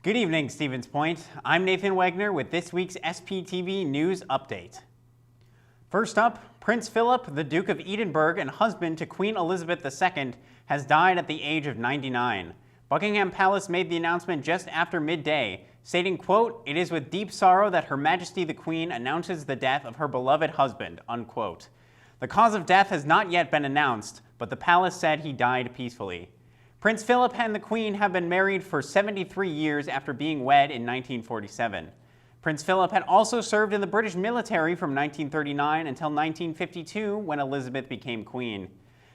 Good evening, Stevens Point. I'm Nathan Wegner with this week's SPTV News Update. First up, Prince Phillip, the Duke of Edinburgh and husband to Queen Elizabeth II, has died at the age of 99. Buckingham Palace made the announcement just after midday, stating, quote, "It is with deep sorrow that Her Majesty the Queen announces the death of her beloved husband," unquote. The cause of death has not yet been announced, but the palace said he died peacefully. Prince Philip and the Queen have been married for 73 years after being wed in 1947. Prince Philip had also served in the British military from 1939 until 1952 when Elizabeth became Queen.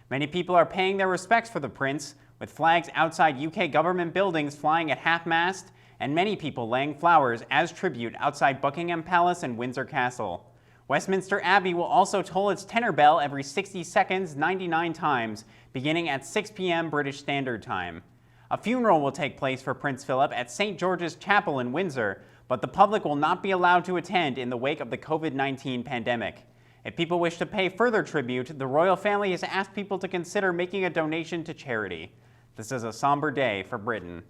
Many people are paying their respects for the Prince, with flags outside UK government buildings flying at half-mast, and many people laying flowers as tribute outside Buckingham Palace and Windsor Castle. Westminster Abbey will also toll its tenor bell every 60 seconds 99 times, beginning at 6 p.m. British Standard Time. A funeral will take place for Prince Philip at St. George's Chapel in Windsor, but the public will not be allowed to attend in the wake of the COVID-19 pandemic. If people wish to pay further tribute, the royal family has asked people to consider making a donation to charity. This is a somber day for Britain.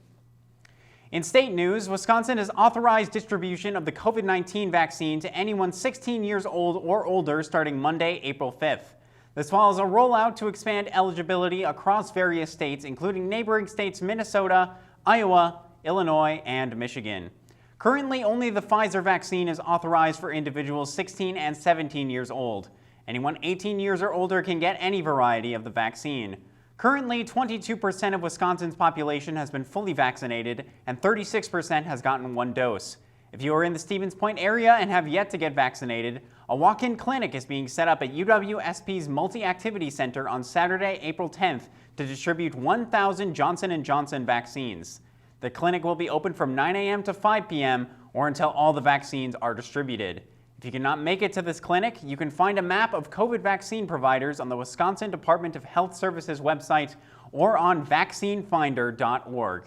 In state news, Wisconsin has authorized distribution of the COVID-19 vaccine to anyone 16 years old or older starting Monday, April 5th. This follows a rollout to expand eligibility across various states, including neighboring states Minnesota, Iowa, Illinois, and Michigan. Currently, only the Pfizer vaccine is authorized for individuals 16 and 17 years old. Anyone 18 years or older can get any variety of the vaccine. Currently, 22% of Wisconsin's population has been fully vaccinated, and 36% has gotten one dose. If you are in the Stevens Point area and have yet to get vaccinated, a walk-in clinic is being set up at UWSP's Multi-Activity Center on Saturday, April 10th to distribute 1,000 Johnson & Johnson vaccines. The clinic will be open from 9 a.m. to 5 p.m. or until all the vaccines are distributed. If you cannot make it to this clinic, you can find a map of COVID vaccine providers on the Wisconsin Department of Health Services website or on vaccinefinder.org.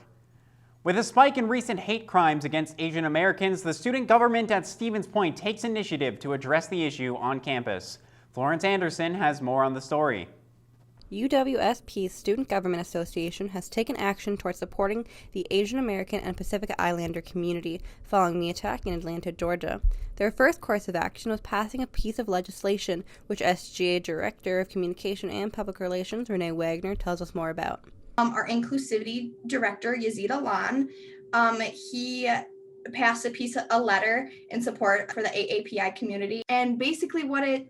With a spike in recent hate crimes against Asian Americans, the student government at Stevens Point takes initiative to address the issue on campus. Florence Anderson has more on the story. UWSP's Student Government Association has taken action towards supporting the Asian American and Pacific Islander community following the attack in Atlanta, Georgia. Their first course of action was passing a piece of legislation, which SGA Director of Communication and Public Relations, Renee Wegner, tells us more about. Our Inclusivity Director, Yazid Alan, he passed a letter in support for the AAPI community. And basically what it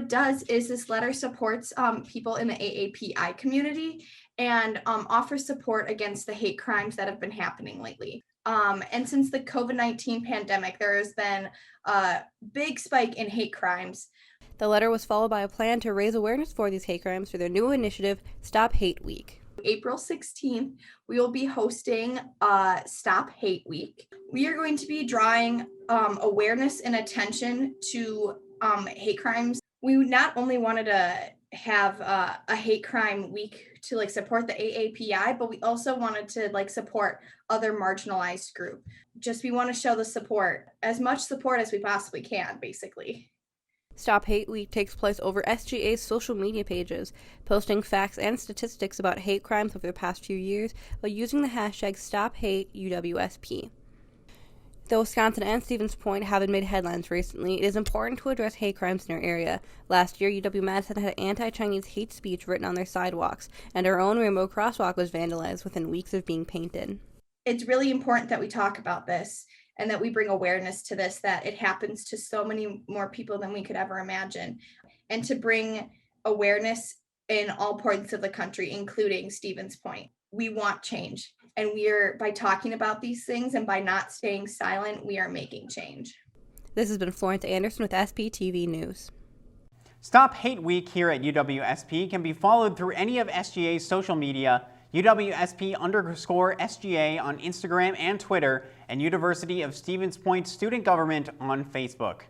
does is this letter supports people in the AAPI community and offers support against the hate crimes that have been happening lately. And since the COVID-19 pandemic, there has been a big spike in hate crimes. The letter was followed by a plan to raise awareness for these hate crimes through their new initiative, Stop Hate Week. April 16th, we will be hosting Stop Hate Week. We are going to be drawing awareness and attention to hate crimes. We not only wanted to have a hate crime week to support the AAPI, but we also wanted to support other marginalized groups. We want to show the support, as much support as we possibly can, basically. Stop Hate Week takes place over SGA's social media pages, posting facts and statistics about hate crimes over the past few years while using the hashtag StopHateUWSP. Though Wisconsin and Stevens Point haven't made headlines recently, it is important to address hate crimes in our area. Last year, UW-Madison had anti-Chinese hate speech written on their sidewalks, and our own rainbow crosswalk was vandalized within weeks of being painted. It's really important that we talk about this and that we bring awareness to this, that it happens to so many more people than we could ever imagine, and to bring awareness in all points of the country, including Stevens Point. We want change, and by talking about these things and by not staying silent, we are making change. This has been Florence Anderson with SPTV News. Stop Hate Week here at UWSP can be followed through any of SGA's social media, UWSP_SGA on Instagram and Twitter, and University of Stevens Point Student Government on Facebook.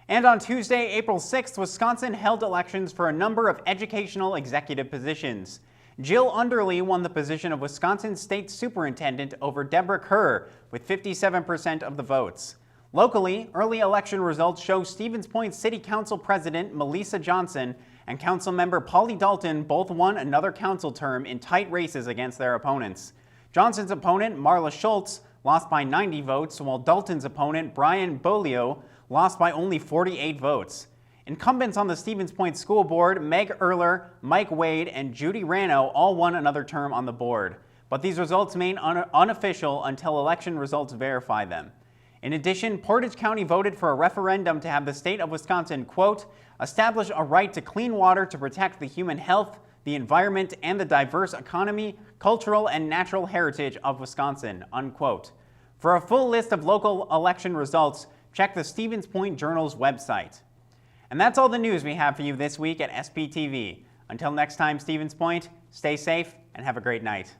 And on Tuesday, April 6th, Wisconsin held elections for a number of educational executive positions. Jill Underly won the position of Wisconsin State Superintendent over Deborah Kerr with 57% of the votes. Locally, early election results show Stevens Point City Council President Melissa Johnson and Councilmember Polly Dalton both won another council term in tight races against their opponents. Johnson's opponent, Marla Schultz, lost by 90 votes, while Dalton's opponent, Brian Bolio, lost by only 48 votes. Incumbents on the Stevens Point School Board, Meg Erler, Mike Wade, and Judy Rano all won another term on the board. But these results remain unofficial until election results verify them. In addition, Portage County voted for a referendum to have the state of Wisconsin, quote, establish a right to clean water to protect the human health, the environment, and the diverse economy, cultural, and natural heritage of Wisconsin, unquote. For a full list of local election results, check the Stevens Point Journal's website. And that's all the news we have for you this week at SPTV. Until next time, Stevens Point, stay safe and have a great night.